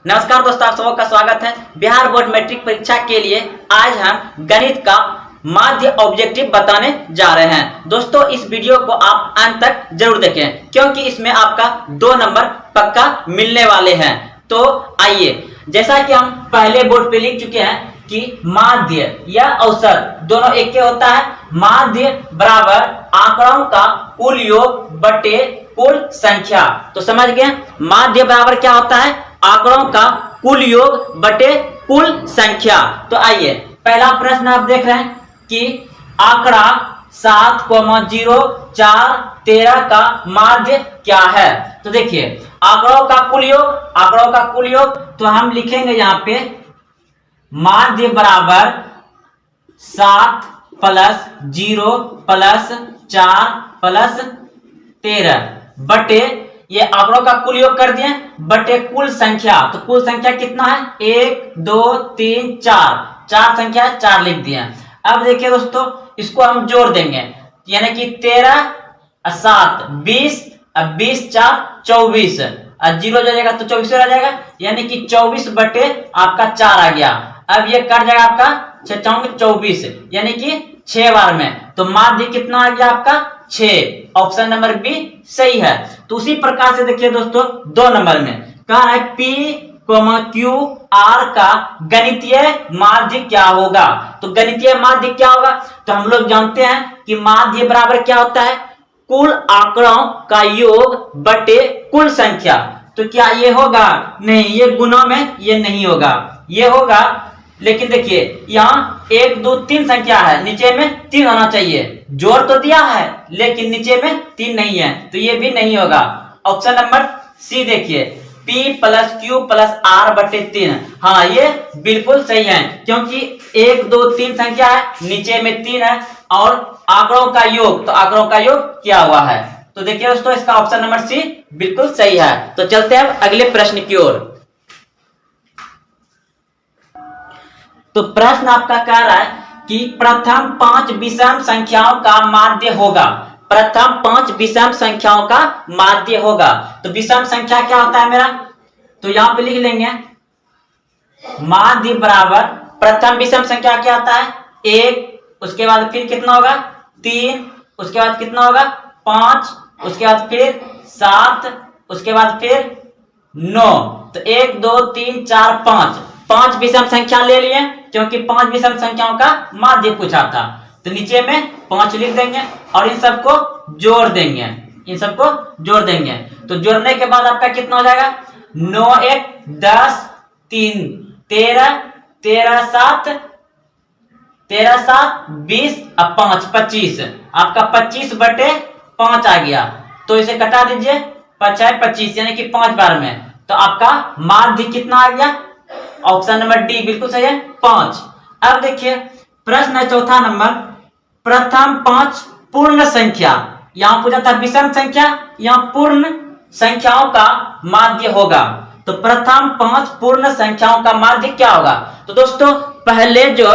नमस्कार दोस्तों, आप सबका स्वागत है। बिहार बोर्ड मैट्रिक परीक्षा के लिए आज हम गणित का माध्य ऑब्जेक्टिव बताने जा रहे हैं। दोस्तों, इस वीडियो को आप अंत तक जरूर देखें क्योंकि इसमें आपका 2 नंबर पक्का मिलने वाले हैं। तो आइए, जैसा कि हम पहले बोर्ड पे लिख चुके हैं कि माध्य या औसत दोनों एक ही होता है। माध्य बराबर आंकड़ों का कुल योग बटे कुल संख्या। तो समझ गए, माध्य बराबर क्या होता है? आंकड़ों का कुल योग बटे कुल संख्या। तो आइए, पहला प्रश्न आप देख रहे हैं कि आंकड़ा 7,0,4,13 का माध्य क्या है। तो देखिए, आंकड़ों का कुल योग तो हम लिखेंगे यहाँ पे माध्य बराबर 7 + 0 + 4 + 13 बटे, ये आंकड़ों का कुल योग कर दिए, बटे कुल संख्या। तो कुल संख्या कितना है? 1 2 3 4, 4 संख्या 4 लिख दिए। अब देखिए दोस्तों, इसको हम जोड़ देंगे, यानी कि 13 और 7 20, अब 20 4 24, और 0 जाएगा तो 24 रह जाएगा, यानी कि 24 बटे आपका 4 आ गया। अब ये कट जाएगा आपका 6 × 24, यानी कि 6 बार में। तो माध्य कितना आ गया आपका? 6। ऑप्शन नंबर बी सही है। तो उसी प्रकार से देखिए दोस्तों, 2 नंबर में कहा है P, Q, R का गणितीय माध्य क्या होगा। तो गणितीय माध्य क्या होगा? तो हम लोग जानते हैं कि माध्य बराबर क्या होता है? कुल आंकड़ों का योग बटे कुल संख्या। तो क्या ये होगा? नहीं, ये गुणों में ये नहीं होगा, ये होगा। लेकिन देखिए, यहाँ 1 2 3 संख्या है, नीचे में 3 होना चाहिए। जोड़ तो दिया है लेकिन नीचे में 3 नहीं है, तो ये भी नहीं होगा। ऑप्शन नंबर सी देखिए, P + Q + R बटे 3। हाँ, ये बिल्कुल सही है क्योंकि 1 2 3 संख्या है, नीचे में 3 है, और आंकड़ों का योग, तो आंकड़ों का योग क्या हुआ है। तो देखिए दोस्तों, इसका ऑप्शन नंबर सी बिल्कुल सही है। तो चलते हैं अब अगले प्रश्न की ओर। तो प्रश्न आपका कह रहा है कि प्रथम 5 विषम संख्याओं का माध्य होगा। प्रथम 5 विषम संख्याओं का माध्य होगा। तो विषम संख्या क्या होता है मेरा? तो यहां पे लिख लेंगे माध्य बराबर प्रथम विषम संख्या क्या होता है? 1, उसके बाद फिर कितना होगा? 3, उसके बाद कितना होगा? 5, उसके बाद फिर 7, उसके बाद फिर 9। तो 1 2 3 4 5, 5 विषम संख्या ले लिए क्योंकि 5 विषम संख्याओं का माध्य पूछा था। तो नीचे में 5 लिख देंगे और इन सबको जोड़ देंगे, इन सबको जोड़ देंगे। तो जोड़ने के बाद आपका कितना हो जाएगा? 9 1 10, 3 13, 13 7 20 और 5 25, आपका 25 बटे 5 आ गया। तो इसे कटा दीजिए, 5 है 25, यानी कि 5 बार में। तो आपका माध्य कितना आ गया? ऑप्शन नंबर डी बिल्कुल सही है, 5। अब देखिए, प्रश्न है चौथा नंबर, प्रथम 5 पूर्ण संख्या। यहां पूछा था विषम संख्या, यहां पूर्ण संख्याओं का माध्य होगा। तो प्रथम 5 पूर्ण संख्याओं का माध्य क्या होगा? तो दोस्तों, पहले जो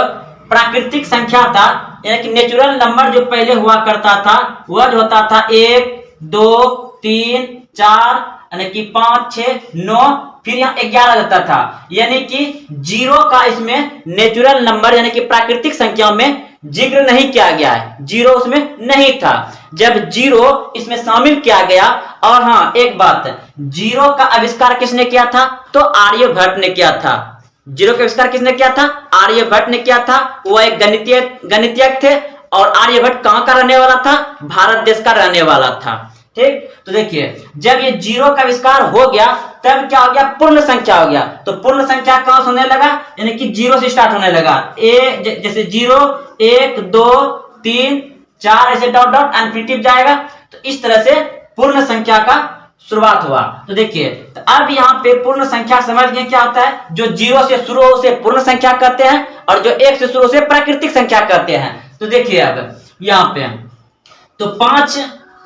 प्राकृतिक संख्या था, यानी कि नेचुरल नंबर जो पहले हुआ करता था, वह जो होता था 1 2 3 4, यानी कि 5 6 9, फिर यहाँ 11 रहता था। यानी कि 0 का इसमें नेचुरल नंबर यानी कि प्राकृतिक संख्याओं में जिक्र नहीं किया गया है, 0 उसमें नहीं था। जब 0 इसमें शामिल किया गया, और हाँ एक बात, 0 का आविष्कार किसने किया था? तो आर्यभट्ट ने किया था। 0 का आविष्कार किसने किया था? आर्यभट्ट ने किया था। वो एक गणितज्ञ थे, और आर्यभट्ट कहां का रहने वाला था? भारत देश का रहने वाला था। ठीक, तो देखिए, जब ये 0 का आविष्कार हो गया, तब क्या हो गया? पूर्ण संख्या हो गया। तो पूर्ण संख्या कहां से होने लगा? यानी कि 0 से स्टार्ट होने लगा। जैसे 0 1 2 3 4 ऐसे डॉट डॉट इनफिनिटिव जाएगा। तो इस तरह से पूर्ण संख्या का शुरुआत हुआ। तो देखिए, तो अब यहाँ पे पूर्ण संख्या समझ गए क्या होता है? जो 0 से शुरू हो उसे पूर्ण संख्या कहते हैं, और जो 1 से शुरू से प्राकृतिक संख्या कहते हैं। तो देखिए, अब यहाँ पे तो 5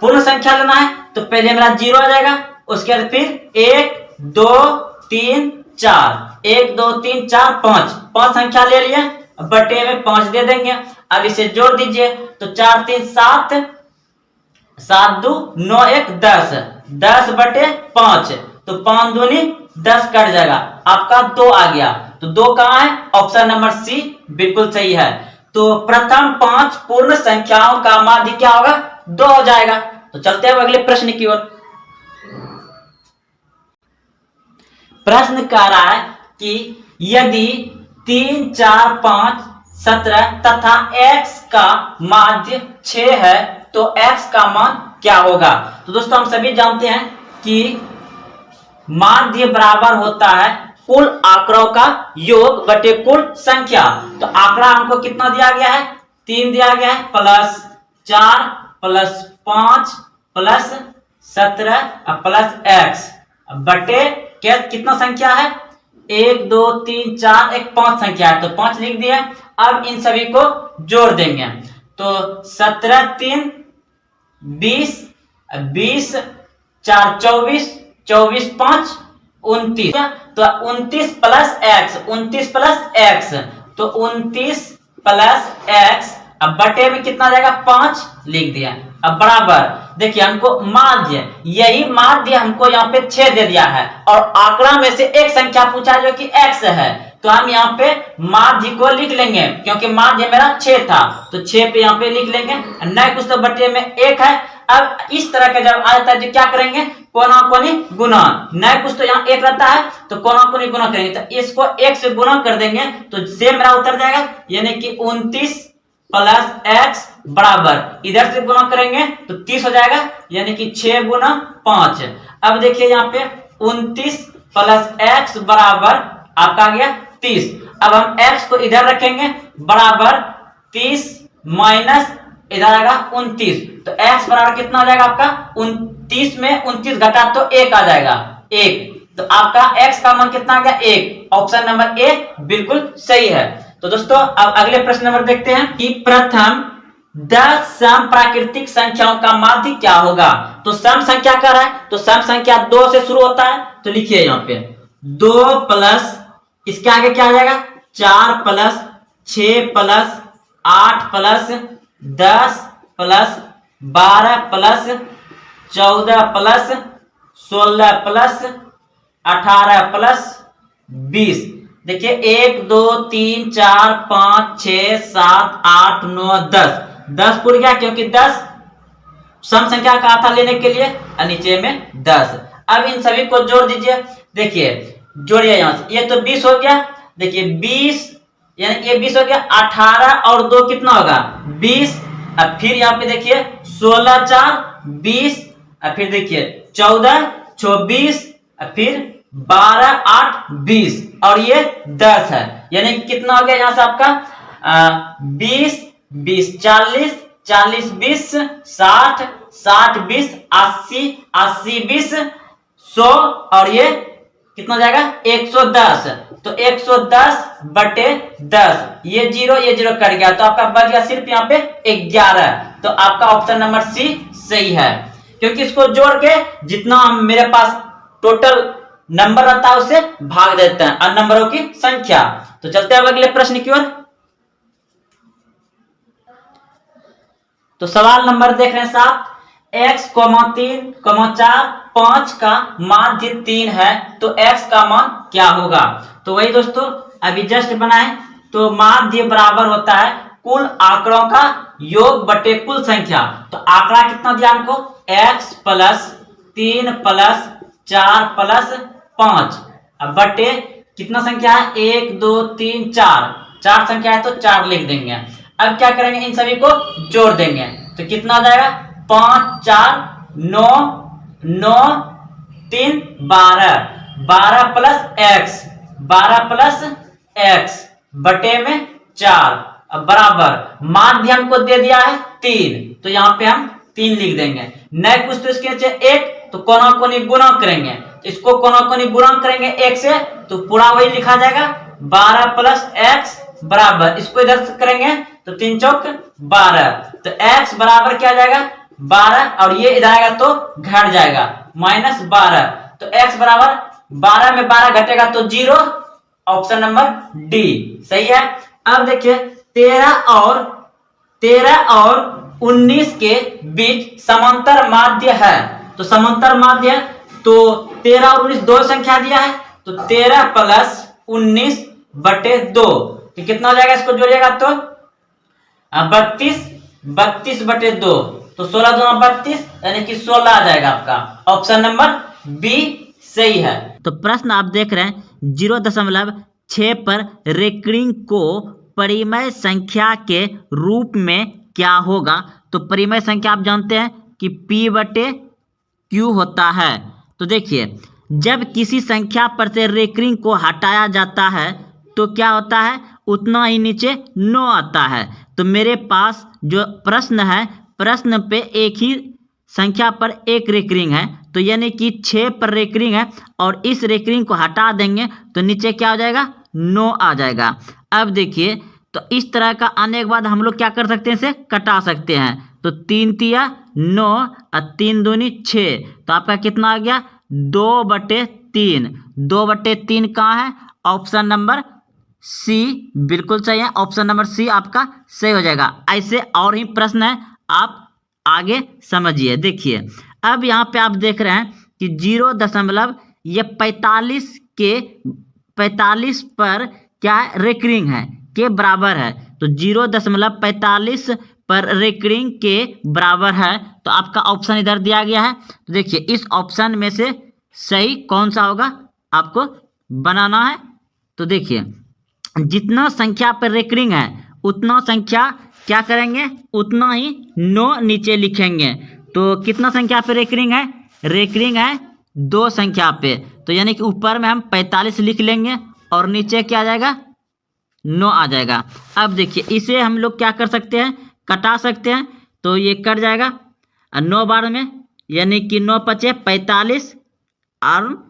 पूर्ण संख्या लेना है, तो पहले मेरा 0 आ जाएगा, उसके बाद फिर 1 2 3 4, 1 2 3 4 5, 5 संख्या ले लिए, बटे में 5 दे देंगे। अब इसे जोड़ दीजिए, तो 4 3 7, 7 2 9 1 10, 10 बटे 5, तो 5 दूनी 10 कट जाएगा। आपका 2 आ गया। तो 2 कहां है? ऑप्शन नंबर सी बिल्कुल सही है। तो प्रथम 5 पूर्ण संख्याओं का माध्य क्या होगा? 2 हो जाएगा। तो चलते हैं अगले प्रश्न की ओर। प्रश्न कह रहा है कि यदि 3, 4, 5, 17 तथा x का माध्य 6 है तो x का मान क्या होगा? तो दोस्तों हम सभी जानते हैं कि माध्य बराबर होता है कुल आंकड़ों का योग बटे कुल संख्या। तो आंकड़ा हमको कितना दिया गया है? 3 दिया गया है, plus 4 plus 5 plus 17 plus x बटे क्या कितना संख्या है? 1 2 3 4 एक 5 संख्या है, तो 5 लिख दिया। अब इन सभी को जोड़ देंगे। तो 17 3 20, 20 4 24, 24 5 29। तो 29 प्लस एक्स, 29 प्लस एक्स, तो 29 प्लस एक्स अब बटे में कितना जाएगा? 5 लिख दिया। अब बराबर देखिए हमको माध्य, यही माध्य हमको यहाँ पे 6 दे दिया है और आंकड़ा में से एक संख्या पूछा है जो कि x है। तो हम यहाँ पे माध्य को लिख लेंगे क्योंकि माध्य मेरा 6 था, तो 6 पे यहाँ पे लिख लेंगे। नहीं कुछ तो बटे में 1 है। अब इस तरह का जब आ जाता है तो क्या करेंगे? कोना कोनी गुना। नहीं कुछ तो यहाँ 1 रहता है तो कोना कोनी गुना करेंगे, तो इसको 1 से गुना कर देंगे तो से मेरा उतर जाएगा, यानी कि 29 प्लस x बराबर इधर से गुना करेंगे तो 30 हो जाएगा, यानी कि 6 गुना 5। अब देखिए यहाँ पे 29 प्लस x बराबर आपका आ गया 30। अब हम x को इधर रखेंगे बराबर 30 माइनस इधर आएगा 29, तो x बराबर कितना हो जाएगा आपका? 29 में 29 घटा तो 1 आ जाएगा, 1। तो आपका x का मान कितना आ गया? 1। ऑप्शन नंबर ए बिल्कुल सही है। तो दोस्तों अब अगले प्रश्न नंबर देखते हैं कि प्रथम 10 सम प्राकृतिक संख्याओं का माध्य क्या होगा? तो सम संख्या कर रहा है तो सम संख्या 2 से शुरू होता है, तो लिखिए यहाँ पे 2 प्लस इसके आगे क्या आ जाएगा? 4 plus 6 plus 8 plus 10 plus 12 plus 14 plus 16 plus 18 plus 20। देखिए 1 2 3 4 5 6 7 8 9 10, 10 पूर गया क्योंकि 10 सम संख्या का आता लेने के लिए नीचे में 10। अब इन सभी को जोड़ दीजिए। देखिए जोड़िए यहाँ से, ये तो 20 हो गया। देखिए 20 यानी ये 20 हो गया, 18 और 2 कितना होगा? 20। अब फिर यहाँ पे देखिए 16 4 20, अब फिर देखिए 14 24, अब फिर 12 8 20 और ये 10 है, यानी कितना हो गया यहाँ से आपका 20 20 40 40 20 60 60 20 80 80 20 100 और ये कितना हो जाएगा? 110। तो 110 बटे 10, ये 0 कट गया तो आपका बच गया सिर्फ यहाँ पे 11। तो आपका ऑप्शन नंबर सी सही है, क्योंकि इसको जोड़ के जितना मेरे पास टोटल नंबर रहता है उससे भाग देते हैं अन्य नंबरों की संख्या। तो चलते हैं अब अगले प्रश्न की ओर। तो सवाल नंबर देख रहे हैं साहब, x, 3, 4, 5 का माध्य 3 है तो x का मान क्या होगा? तो वही दोस्तों अभी जस्ट बनाए, तो माध्य बराबर होता है कुल आंकड़ों का योग बटे कुल संख्या। तो आंकड़ा कितना दिया हमको? x प्लस 3 प्लस 4 प्लस 5 अब बटे कितना संख्या है? 1 2 3 4, 4 संख्या है तो 4 लिख देंगे। अब क्या करेंगे? इन सभी को जोड़ देंगे तो कितना आ जाएगा? 5 4 9 9 3 12, 12 प्लस x, 12 प्लस x बटे में 4 अब बराबर माध्य हमको दे दिया है 3, तो यहाँ पे हम 3 लिख देंगे। नहीं कुछ तो इसके नीचे 1, तो कोना कोनी गुणा करेंगे, इसको कोना कोनी गुणा करेंगे 1 से तो पूरा वही लिखा जाएगा 12 प्लस x बराबर, इसको इधर से करेंगे तो 3 चौक 12, तो x बराबर क्या जाएगा? 12 और ये इधर आएगा तो घट जाएगा -12, तो x बराबर 12 में 12 घटेगा तो 0। ऑप्शन नंबर डी सही है। अब देखिए 13 और 19 के बीच समांतर माध्य है, तो समांतर माध्य है तो 13 और 19 दो संख्या दिया है तो 13 प्लस 19/2, तो कितना हो जाएगा, इसको जोड़िएगा तो 32/2, तो 16 दूना 32, यानी कि 16 आ जाएगा आपका। ऑप्शन नंबर बी सही है। तो प्रश्न आप देख रहे हैं 0.6 पर रेकरिंग को परिमेय संख्या के रूप में क्या होगा। तो परिमेय संख्या आप जानते हैं कि P/Q होता है। तो देखिए, जब किसी संख्या पर से रेकरिंग को हटाया जाता है तो क्या होता है, उतना ही नीचे 9 आता है। तो मेरे पास जो प्रश्न है, प्रश्न पे एक ही संख्या पर एक रेकरिंग है, तो यानी कि 6 पर रेकरिंग है और इस रेकरिंग को हटा देंगे तो नीचे क्या हो जाएगा, 9 आ जाएगा। अब देखिए, तो इस तरह का आने के बाद हम लोग क्या कर सकते हैं, इसे कटा सकते हैं। तो 3 तिया 9 और 3 दूनी 6, तो आपका कितना आ गया, 2/3। 2/3 कहाँ है, ऑप्शन नंबर सी बिल्कुल सही है। ऑप्शन नंबर सी आपका सही हो जाएगा। ऐसे और ही प्रश्न है, आप आगे समझिए। देखिए, अब यहाँ पे आप देख रहे हैं कि 0.45 पर क्या है, रेकरिंग है, के बराबर है। तो 0.45 पर रेकरिंग के बराबर है, तो आपका ऑप्शन इधर दिया गया है। तो देखिए, इस ऑप्शन में से सही कौन सा होगा आपको बनाना है। तो देखिए, जितना संख्या पर रेकरिंग है उतना संख्या क्या करेंगे, उतना ही 9 नीचे लिखेंगे। तो कितना संख्या पे रेकरिंग है, रेकरिंग है 2 संख्या पे, तो यानी कि ऊपर में हम 45 लिख लेंगे और नीचे क्या आ जाएगा, 9 आ जाएगा। अब देखिए, इसे हम लोग क्या कर सकते हैं, कटा सकते हैं। तो ये कट जाएगा 9 बार में, यानी कि 9 × 5 = 45 और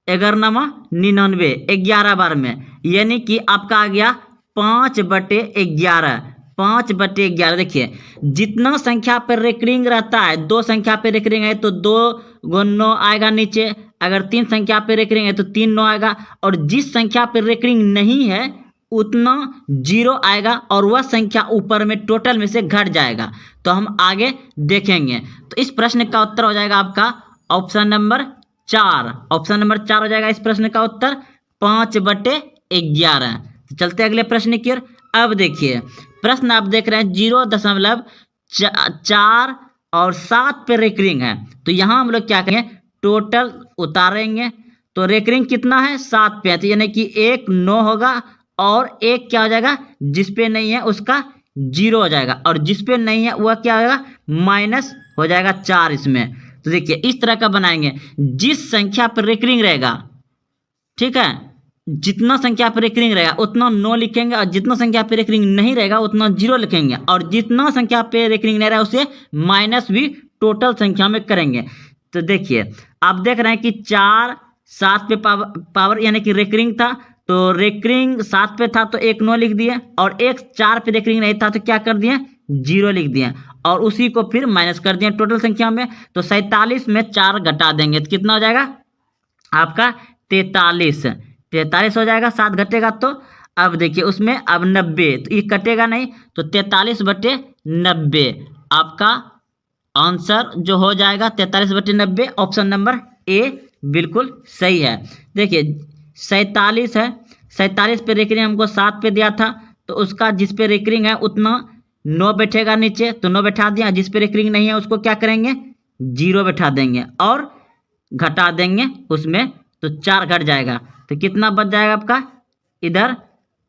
11×99 11 बार में, यानी कि आपका आ गया 5/11। 5/11। देखिए, जितना संख्या पर रेकरिंग रहता है, 2 संख्या पर रेकरिंग है तो 2 × 9 आएगा नीचे, अगर 3 संख्या पर रेकरिंग है तो 3 9 आएगा, और जिस संख्या पर रेकरिंग नहीं है उतना 0 आएगा और वह संख्या ऊपर में टोटल में से घट जाएगा। तो हम आगे देखेंगे। तो इस प्रश्न का उत्तर हो जाएगा आपका ऑप्शन नंबर 4। ऑप्शन नंबर 4 हो जाएगा इस प्रश्न का उत्तर, 5/11। तो चलते अगले प्रश्न की ओर। अब देखिए, प्रश्न आप देख रहे हैं 0.4 और 7 पे रेकरिंग है। तो यहाँ हम लोग क्या करेंगे, टोटल उतारेंगे। तो रेकरिंग कितना है, 7 पे है, तो यानी कि 1 9 होगा और 1 क्या हो जाएगा, जिस पे नहीं है उसका 0 हो जाएगा, और जिस पे नहीं है वह क्या होगा, माइनस हो जाएगा 4 इसमें। तो देखिए, इस तरह का बनाएंगे। जिस संख्या पर रेकरिंग रहेगा, ठीक है, जितना संख्या पर रेकरिंग रहेगा उतना 9 लिखेंगे, और जितना संख्या पर रेकरिंग नहीं रहेगा उतना 0 लिखेंगे, और जितना संख्या पर रेकरिंग नहीं रहेगा उसे माइनस भी टोटल संख्या में करेंगे। तो देखिए, आप देख रहे हैं कि 4 7 पे पावर यानी कि रेकरिंग था, तो रेकरिंग 7 पे था तो 1 9 लिख दिए, और 1 4 पे रेकरिंग नहीं था तो क्या कर दिए, 0 लिख दिए, और उसी को फिर माइनस कर दिए टोटल संख्या में। तो 47 में 4 घटा देंगे तो कितना हो जाएगा आपका, 43। 43 हो जाएगा, 7 घटेगा तो। अब देखिए, उसमें अब 90, तो ये कटेगा नहीं, तो 43/90 आपका आंसर जो हो जाएगा 43/90। ऑप्शन नंबर ए बिल्कुल सही है। देखिए, 47 है, 47 पे रेकरिंग हमको 7 पे दिया था, तो उसका जिस पे रेकरिंग है उतना 9 बैठेगा नीचे, तो 9 बैठा दिया। जिस पे रेकरिंग नहीं है उसको क्या करेंगे, 0 बैठा देंगे और घटा देंगे उसमें, तो 4 घट जाएगा। तो कितना बच जाएगा आपका इधर,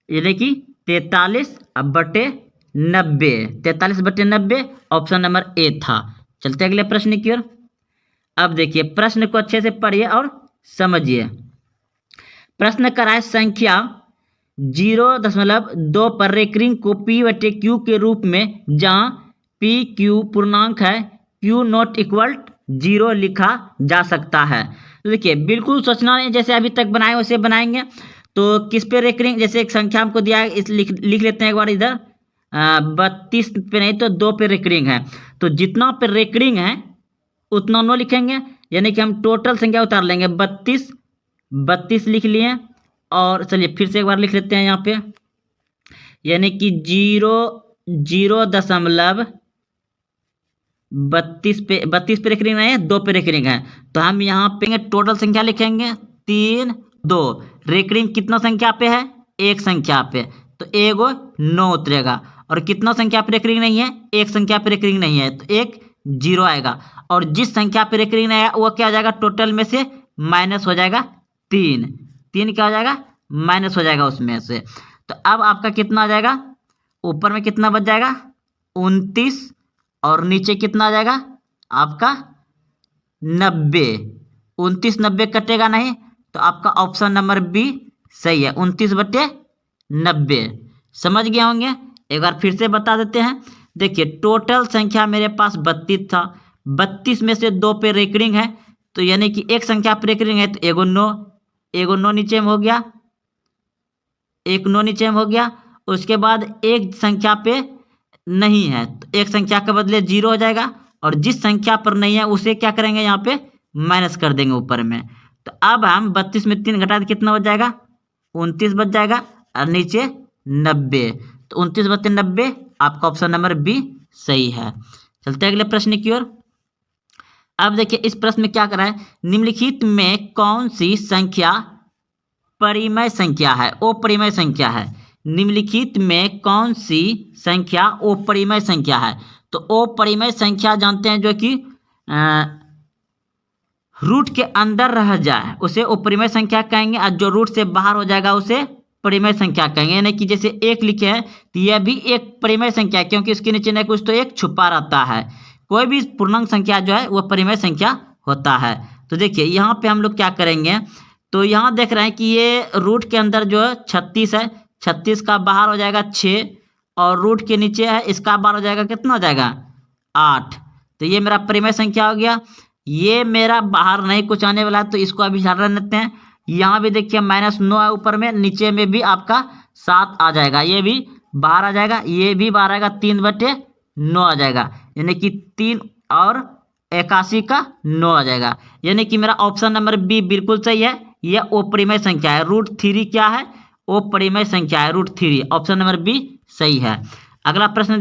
यानी कि 43/90। 43/90 ऑप्शन नंबर ए था। चलते अगले प्रश्न की ओर। अब देखिए, प्रश्न को अच्छे से पढ़िए और समझिए। प्रश्न कराए संख्या 0.2 पर रेकरिंग को P/Q के रूप में, जहां PQ पूर्णांक है, Q not = 0 लिखा जा सकता है। तो देखिए, बिल्कुल सोचना नहीं, जैसे अभी तक बनाए वैसे बनाएंगे। तो किस पे रेकरिंग, जैसे एक संख्या हमको दिया है, इस लिख लेते हैं एक बार इधर, 32 पे नहीं तो 2 पे रेकरिंग है। तो जितना पे रेकरिंग है उतना 9 लिखेंगे, यानी कि हम टोटल संख्या उतार लेंगे। 32 लिख लिए, और चलिए फिर से एक बार लिख लेते हैं यहाँ पे, यानी कि 0.32 पे रेकरिंग नहीं है, 2 पे रेकरिंग है। तो हम यहाँ पे टोटल संख्या लिखेंगे 3 2। रेकरिंग कितना संख्या पे है? एक संख्या पे, तो एगो 9 उतरेगा। और कितना संख्या पे रेकरिंग नहीं है? एक संख्या पे रेकरिंग नहीं है, तो एक 0 आएगा। और जिस संख्या पे रेकरिंग नहीं आएगा वो क्या हो जाएगा? टोटल में से माइनस हो जाएगा 3। 3 क्या हो जाएगा? माइनस हो जाएगा उसमें से। तो अब आपका कितना आ जाएगा? ऊपर में कितना बच जाएगा? 29। और नीचे कितना आ जाएगा आपका? 90। 29 90 कटेगा नहीं, तो आपका ऑप्शन नंबर बी सही है, 29/90। समझ गए होंगे। एक बार फिर से बता देते हैं। देखिए टोटल संख्या मेरे पास 32 था, 32 में से 2 पे रेकरिंग है, तो यानी कि एक संख्या पे रेकरिंग है, तो एगो 9 नीचे में हो गया, एक 9 नीचे में हो गया। उसके बाद एक संख्या पे नहीं है, तो एक संख्या के बदले 0 हो जाएगा। और जिस संख्या पर नहीं है उसे क्या करेंगे? यहाँ पे माइनस कर देंगे ऊपर में। तो अब हम 32 में 3 घटा, कितना बच जाएगा? 29 बच जाएगा। और नीचे 90, तो 29/90 आपका ऑप्शन नंबर बी सही है। चलते हैं अगले प्रश्न की ओर। अब देखिए इस प्रश्न में क्या कर रहा है? निम्नलिखित में कौन सी संख्या परिमेय संख्या है? अपरिमेय संख्या है। निम्नलिखित में कौन सी संख्या अपरिमेय संख्या है? तो अपरिमेय संख्या जानते हैं जो कि रूट के अंदर रह जाए उसे अपरिमेय संख्या कहेंगे, और जो रूट से बाहर हो जाएगा उसे परिमेय संख्या कहेंगे। यानी कि जैसे 1 लिखे हैं तो यह भी एक परिमेय संख्या है, क्योंकि इसके नीचे न कुछ तो एक छुपा रहता है। कोई भी पूर्णांक संख्या जो है वह परिमेय संख्या होता है। तो देखिए यहाँ पे हम लोग क्या करेंगे, तो यहाँ देख रहे हैं कि ये रूट के अंदर जो है 36 है, 36 का बाहर हो जाएगा 6, और रूट के नीचे है इसका बाहर हो जाएगा, कितना हो जाएगा? 8। तो ये मेरा परिमेय संख्या हो गया। ये मेरा बाहर नहीं कुछ आने वाला है, तो इसको अभी हटा लेते हैं। यहाँ भी देखिए -9 है ऊपर में, नीचे में भी आपका 7 आ जाएगा, ये भी बाहर आ जाएगा, ये भी बाहर आएगा, 3/9 आ जाएगा, यानी कि 3 और 81 का 9 आ जाएगा। यानी कि मेरा ऑप्शन नंबर बी बिल्कुल सही है। यह अपरिमेय संख्या है। √3 क्या है? अपरिमेय संख्या है, √3। ऑप्शन नंबर बी सही है। अगला प्रश्न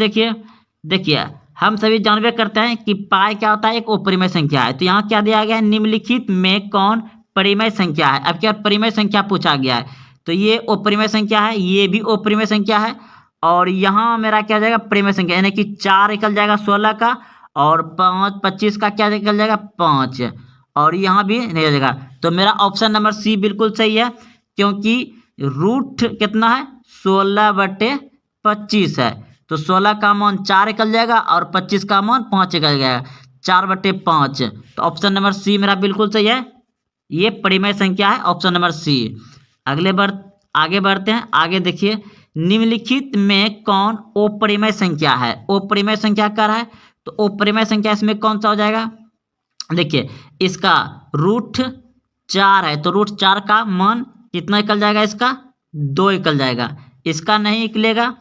देखिए हम सभी जानबे करते हैं कि पाई क्या होता है? एक अपरिमेय संख्या है। तो यहाँ क्या दिया गया है? निम्नलिखित में कौन परिमेय संख्या है? अब क्या परिमेय संख्या पूछा गया है, तो ये अपरिमेय संख्या है, ये भी अपरिमेय संख्या है। और यहाँ मेरा क्या जाएगा? परिमेय संख्या, यानी कि 4 निकल जाएगा 16 का, और 5 25 का क्या निकल जाएगा? 5, और यहाँ भी नहीं जाएगा। तो मेरा ऑप्शन नंबर सी बिल्कुल सही है, क्योंकि रूट कितना है? 16/25 है, तो 16 का मान 4 निकल जाएगा और 25 का मान 5 निकल जाएगा, 4/5। तो ऑप्शन नंबर सी मेरा बिल्कुल सही है, ये परिमेय संख्या है, ऑप्शन नंबर सी। आगे बढ़ते हैं। आगे देखिए निम्नलिखित में कौन अपरिमेय संख्या है? अपरिमेय संख्या क्या है? तो अपरिमेय संख्या इसमें कौन सा हो जाएगा? देखिए इसका √4 है, तो √4 का मान कितना निकल जाएगा? इसका 2 निकल जाएगा, इसका नहीं निकलेगा।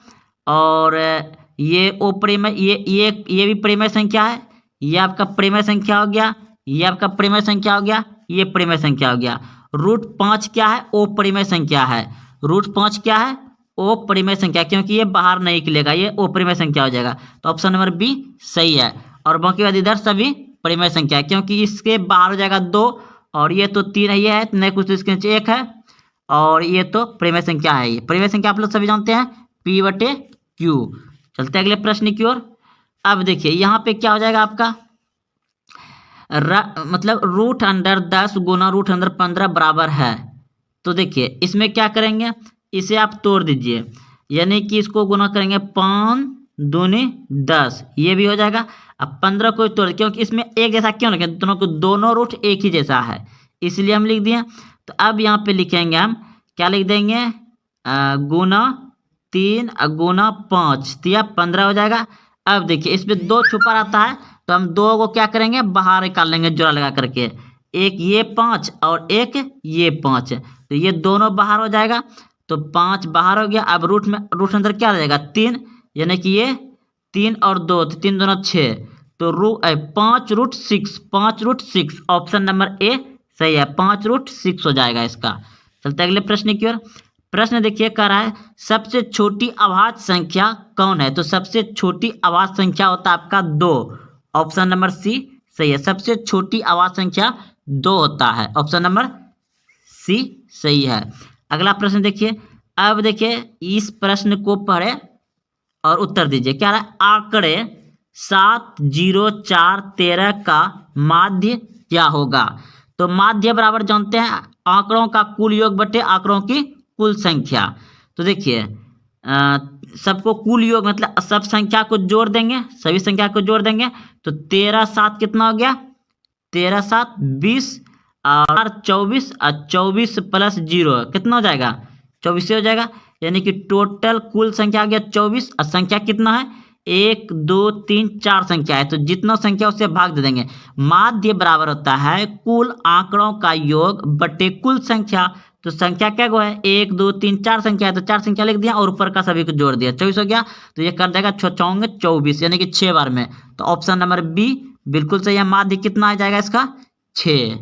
और ये अपरिमेय, ये भी परिमेय संख्या है, ये आपका परिमेय संख्या हो गया, ये आपका परिमेय संख्या हो गया, ये परिमेय संख्या हो गया। √5 क्या है? अपरिमेय संख्या है। √5 क्या है? अपरिमेय संख्या, क्योंकि ये बाहर नहीं निकलेगा, ये अपरिमेय संख्या हो जाएगा। तो ऑप्शन नंबर बी सही है। और बाकी बाद इधर सभी परिमेय संख्या है, क्योंकि इसके बाहर हो जाएगा 2, और ये तो 3 है, ये है नहीं कुछ, तो इसके नीचे 1 है, और ये तो परिमेय संख्या है। ये परिमेय संख्या आप लोग सभी जानते हैं, P/Q। चलते हैं अगले प्रश्न की ओर। अब देखिए यहाँ पे क्या हो जाएगा आपका? मतलब √10 गुना √15 बराबर है। तो देखिए इसमें क्या करेंगे? इसे आप तोड़ दीजिए, यानी कि इसको गुना करेंगे 5 दूनी 10, ये भी हो जाएगा। अब 15 को तोड़, क्योंकि इसमें एक जैसा क्यों लिखे? दोनों रूट एक ही जैसा है, इसलिए हम लिख दिए। तो अब यहाँ पे लिखेंगे हम, क्या लिख देंगे? गुना 3 गुना 5, तो यह 15 हो जाएगा। अब देखिए इसमें 2 छुपा रहता है, तो हम 2 को क्या करेंगे? बाहर निकाल लेंगे जोड़ा लगा करके, एक ये 5 और एक ये 5, तो ये दोनों बाहर हो जाएगा, तो 5 बाहर हो गया। अब रूट अंदर क्या रहेगा? 3, यानी कि ये 3 और 2, तो 3 दूना 6, तो 5√6, 5√6, ऑप्शन नंबर ए सही है, 5√6 हो जाएगा इसका। चलते अगले प्रश्न की ओर। प्रश्न देखिए कह रहा है सबसे छोटी अभाज्य संख्या कौन है? तो सबसे छोटी अभाज्य संख्या होता है आपका 2, ऑप्शन नंबर सी सही है। सबसे छोटी अभाज्य संख्या 2 होता है, ऑप्शन नंबर सी सही है। अगला प्रश्न देखिए। अब देखिए इस प्रश्न को पढ़े और उत्तर दीजिए। क्या है? आंकड़े 7, 0, 4, 13 का माध्य क्या होगा? तो माध्य बराबर जानते हैं आंकड़ों का कुल योग बटे आंकड़ों की कुल संख्या। तो देखिए सबको कुल योग मतलब सब संख्या को जोड़ देंगे, सभी संख्या को जोड़ देंगे तो 13, 7 कितना हो गया? 13, 7, 20 और 24 और 24 प्लस 0 कितना हो जाएगा? 24 हो जाएगा। यानी कि टोटल कुल संख्या आ गया 24 और संख्या कितना है? 1, 2, 3, 4 संख्या है तो जितना संख्या उससे भाग दे देंगे। माध्य बराबर होता है कुल आंकड़ों का योग बटे कुल संख्या। तो संख्या क्या गो है? 1, 2, 3, 4 संख्या है तो 4 संख्या लिख दिया और ऊपर का सभी को जोड़ दिया, 24 हो गया। तो ये कर देगा 6 चौंगे 24 यानी कि 6 बार में। तो ऑप्शन नंबर बी बिल्कुल सही है। माध्य कितना आ जाएगा इसका? 6।